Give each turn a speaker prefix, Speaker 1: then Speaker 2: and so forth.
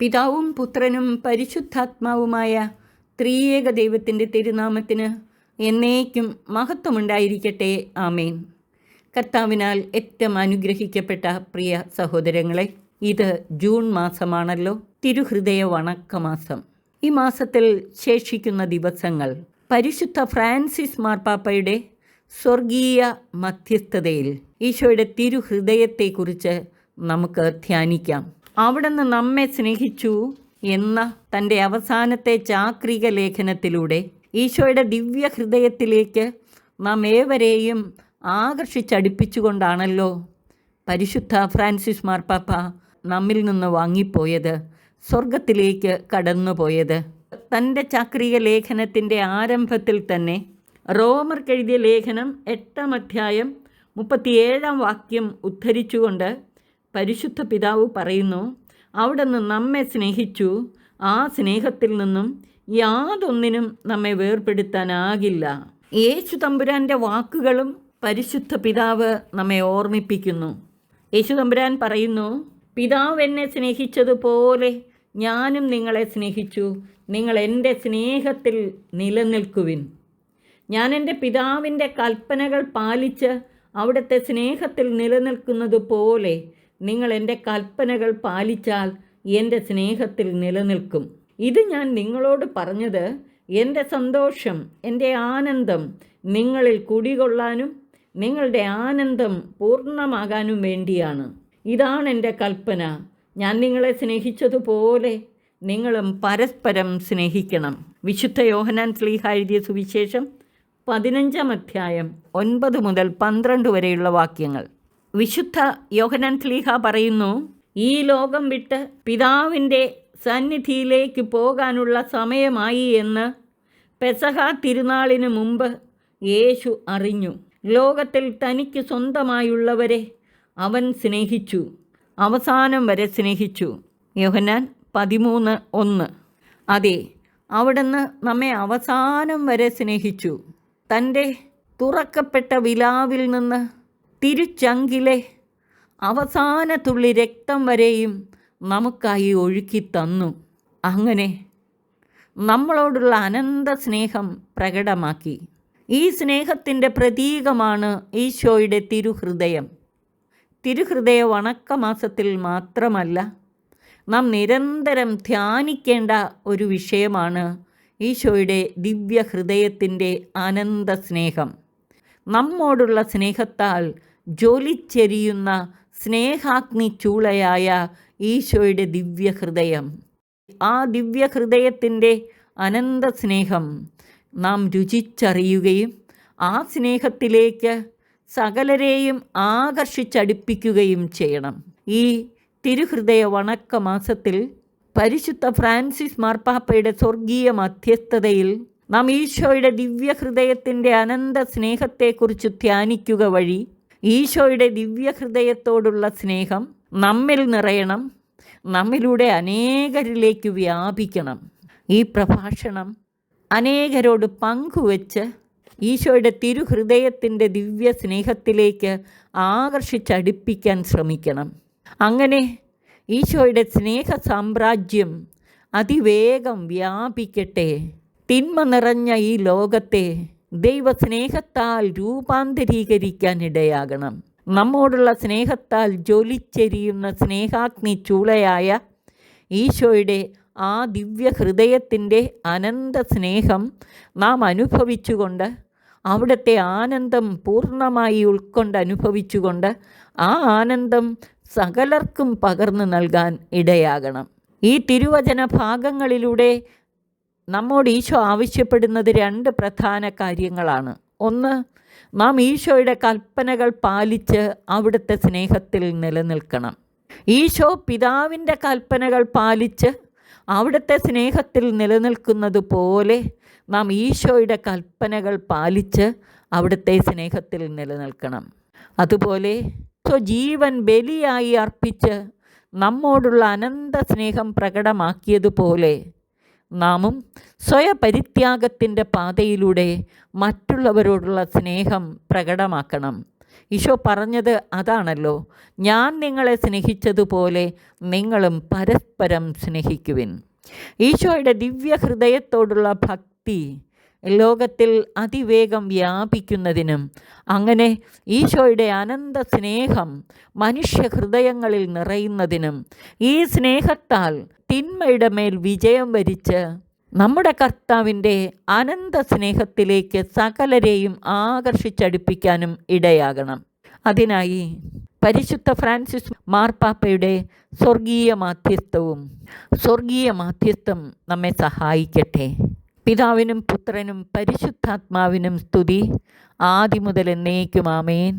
Speaker 1: പിതാവും പുത്രനും പരിശുദ്ധാത്മാവുമായ ത്രിയേക ദൈവത്തിൻ്റെ തിരുനാമത്തിന് എന്നേക്കും മഹത്വമുണ്ടായിരിക്കട്ടെ. ആമേൻ. കർത്താവിനാൽ ഏറ്റവും അനുഗ്രഹിക്കപ്പെട്ട പ്രിയ സഹോദരങ്ങളെ, ഇത് ജൂൺ മാസമാണല്ലോ, തിരുഹൃദയ വണക്കമാസം. ഈ മാസത്തിൽ ശേഷിക്കുന്ന ദിവസങ്ങൾ പരിശുദ്ധ ഫ്രാൻസിസ് മാർപ്പാപ്പയുടെ സ്വർഗീയ മധ്യസ്ഥതയിൽ ഈശോയുടെ തിരുഹൃദയത്തെക്കുറിച്ച് നമുക്ക് ധ്യാനിക്കാം. അവിടുന്ന് നമ്മെ സ്നേഹിച്ചു എന്ന തൻ്റെ അവസാനത്തെ ചാക്രിക ലേഖനത്തിലൂടെ ഈശോയുടെ ദിവ്യ ഹൃദയത്തിലേക്ക് നാം ഏവരെയും ആകർഷിച്ചടുപ്പിച്ചുകൊണ്ടാണല്ലോ പരിശുദ്ധ ഫ്രാൻസിസ് മാർപ്പാപ്പ നമ്മിൽ നിന്ന് വാങ്ങിപ്പോയത്, സ്വർഗത്തിലേക്ക് കടന്നുപോയത്. തൻ്റെ ചാക്രിക ലേഖനത്തിൻ്റെ ആരംഭത്തിൽ തന്നെ റോമർക്കെഴുതിയ ലേഖനം 8-ാം അധ്യായം 37-ാം വാക്യം ഉദ്ധരിച്ചുകൊണ്ട് പരിശുദ്ധ പിതാവ് പറയുന്നു, അവിടുന്ന് നമ്മെ സ്നേഹിച്ചു, ആ സ്നേഹത്തിൽ നിന്നും യാതൊന്നിനും നമ്മെ വേർപെടുത്താനാകില്ല. യേശു തമ്പുരാൻ്റെ വാക്കുകളും പരിശുദ്ധ പിതാവ് നമ്മെ ഓർമ്മിപ്പിക്കുന്നു. യേശു തമ്പുരാൻ പറയുന്നു, പിതാവ് എന്നെ സ്നേഹിച്ചതുപോലെ ഞാനും നിങ്ങളെ സ്നേഹിച്ചു, നിങ്ങൾ എൻ്റെ സ്നേഹത്തിൽ നിലനിൽക്കുവിൻ. ഞാൻ എൻ്റെ പിതാവിൻ്റെ കൽപ്പനകൾ പാലിച്ച് അവിടുത്തെ സ്നേഹത്തിൽ നിലനിൽക്കുന്നത് പോലെ നിങ്ങൾ എൻ്റെ കൽപ്പനകൾ പാലിച്ചാൽ എൻ്റെ സ്നേഹത്തിൽ നിലനിൽക്കും. ഇത് ഞാൻ നിങ്ങളോട് പറഞ്ഞത് എൻ്റെ സന്തോഷം, എൻ്റെ ആനന്ദം നിങ്ങളിൽ കുടികൊള്ളാനും നിങ്ങളുടെ ആനന്ദം പൂർണ്ണമാകാനും വേണ്ടിയാണ്. ഇതാണ് എൻ്റെ കൽപ്പന, ഞാൻ നിങ്ങളെ സ്നേഹിച്ചതുപോലെ നിങ്ങളും പരസ്പരം സ്നേഹിക്കണം. വിശുദ്ധ യോഹന്നാൻ ശ്ലീഹ എഴുതിയ സുവിശേഷം 15-ാം അധ്യായം 9 മുതൽ 12 വരെയുള്ള വാക്യങ്ങൾ. വിശുദ്ധ യോഹന്നാൻ ശ്ലീഹ പറയുന്നു, ഈ ലോകം വിട്ട് പിതാവിൻ്റെ സന്നിധിയിലേക്ക് പോകാനുള്ള സമയമായി എന്ന് പെസഹ തിരുനാളിന് മുമ്പ് യേശു അറിഞ്ഞു. ലോകത്തിൽ തനിക്ക് സ്വന്തമായുള്ളവരെ അവൻ സ്നേഹിച്ചു, അവസാനം വരെ സ്നേഹിച്ചു. യോഹന്നാൻ 13:1. അതെ, അവിടുന്ന് നമ്മെ അവസാനം വരെ സ്നേഹിച്ചു. തൻ്റെ തുറക്കപ്പെട്ട വിലാവിൽ നിന്ന് തിരുച്ചങ്കിലെ അവസാന തുള്ളി രക്തം വരെയും നമുക്കായി ഒഴുക്കി തന്നു. അങ്ങനെ നമ്മളോടുള്ള അനന്ത സ്നേഹം പ്രകടമാക്കി. ഈ സ്നേഹത്തിൻ്റെ പ്രതീകമാണ് ഈശോയുടെ തിരുഹൃദയം. തിരുഹൃദയ വണക്കമാസത്തിൽ മാത്രമല്ല, നാം നിരന്തരം ധ്യാനിക്കേണ്ട ഒരു വിഷയമാണ് ഈശോയുടെ ദിവ്യഹൃദയത്തിൻ്റെ അനന്ത സ്നേഹം. നമ്മോടുള്ള സ്നേഹത്താൽ ജ്വലിച്ചെരിയുന്ന സ്നേഹാഗ്നി ചൂളയായ ഈശോയുടെ ദിവ്യഹൃദയം, ആ ദിവ്യഹൃദയത്തിൻ്റെ അനന്ത സ്നേഹം നാം രുചിച്ചറിയുകയും ആ സ്നേഹത്തിലേക്ക് സകലരെയും ആകർഷിച്ചടുപ്പിക്കുകയും ചെയ്യണം. ഈ തിരുഹൃദയ വണക്കമാസത്തിൽ പരിശുദ്ധ ഫ്രാൻസിസ് മാർപ്പാപ്പയുടെ സ്വർഗീയ മധ്യസ്ഥതയിൽ നാം ഈശോയുടെ ദിവ്യഹൃദയത്തിൻ്റെ അനന്ത സ്നേഹത്തെക്കുറിച്ച് ധ്യാനിക്കുക വഴി ഈശോയുടെ ദിവ്യഹൃദയത്തോടുള്ള സ്നേഹം നമ്മിൽ നിറയണം, നമ്മിലൂടെ അനേകരിലേക്ക് വ്യാപിക്കണം. ഈ പ്രഭാഷണം അനേകരോട് പങ്കുവച്ച് ഈശോയുടെ തിരുഹൃദയത്തിൻ്റെ ദിവ്യ സ്നേഹത്തിലേക്ക് ആകർഷിച്ചടുപ്പിക്കാൻ ശ്രമിക്കണം. അങ്ങനെ ഈശോയുടെ സ്നേഹ സാമ്രാജ്യം അതിവേഗം വ്യാപിക്കട്ടെ. തിന്മ നിറഞ്ഞ ഈ ലോകത്തെ ദൈവസ്നേഹത്താൽ രൂപാന്തരീകരിക്കാൻ ഇടയാകണം. നമ്മോടുള്ള സ്നേഹത്താൽ ജ്വലിച്ചെരിയുന്ന സ്നേഹാഗ്നി ചൂളയായ ഈശോയുടെ ആ ദിവ്യഹൃദയത്തിൻ്റെ അനന്ത സ്നേഹം നാം അനുഭവിച്ചുകൊണ്ട്, അവിടുത്തെ ആനന്ദം പൂർണ്ണമായി അനുഭവിച്ചുകൊണ്ട് ആ ആനന്ദം സകലർക്കും പകർന്നു നൽകാൻ ഇടയാകണം. ഈ തിരുവചന ഭാഗങ്ങളിലൂടെ നമ്മോട് ഈശോ ആവശ്യപ്പെടുന്നത് 2 പ്രധാന കാര്യങ്ങളാണ്. ഒന്ന്, നാം ഈശോയുടെ കൽപ്പനകൾ പാലിച്ച് അവിടുത്തെ സ്നേഹത്തിൽ നിലനിൽക്കണം. ഈശോ പിതാവിൻ്റെ കൽപ്പനകൾ പാലിച്ച് അവിടുത്തെ സ്നേഹത്തിൽ നിലനിൽക്കുന്നത് പോലെ നാം ഈശോയുടെ കൽപ്പനകൾ പാലിച്ച് അവിടുത്തെ സ്നേഹത്തിൽ നിലനിൽക്കണം. അതുപോലെ ജീവൻ ബലിയായി അർപ്പിച്ച് നമ്മോടുള്ള അനന്ത സ്നേഹം പ്രകടമാക്കിയതുപോലെ നാമും സ്വയപരിത്യാഗത്തിൻ്റെ പാതയിലൂടെ മറ്റുള്ളവരോടുള്ള സ്നേഹം പ്രകടമാക്കണം. ഈശോ പറഞ്ഞത് അതാണല്ലോ, ഞാൻ നിങ്ങളെ സ്നേഹിച്ചതുപോലെ നിങ്ങളും പരസ്പരം സ്നേഹിക്കുവിൻ. ഈശോയുടെ ദിവ്യഹൃദയത്തോടുള്ള ഭക്തി ലോകത്തിൽ അതിവേഗം വ്യാപിക്കുന്നതിനും അങ്ങനെ ഈശോയുടെ അനന്ത സ്നേഹം മനുഷ്യഹൃദയങ്ങളിൽ നിറയുന്നതിനും ഈ സ്നേഹത്താൽ തിന്മയുടെ മേൽ വിജയം വരിച്ച് നമ്മുടെ കർത്താവിൻ്റെ അനന്ത സ്നേഹത്തിലേക്ക് സകലരെയും ആകർഷിച്ചടുപ്പിക്കാനും ഇടയാകണം. അതിനായി പരിശുദ്ധ ഫ്രാൻസിസ് മാർപ്പാപ്പയുടെ സ്വർഗീയ മാധ്യസ്ഥം നമ്മെ സഹായിക്കട്ടെ. പിതാവിനും പുത്രനും പരിശുദ്ധാത്മാവിനും സ്തുതി, ആദിമുതൽ എന്നേക്കും ആമേൻ.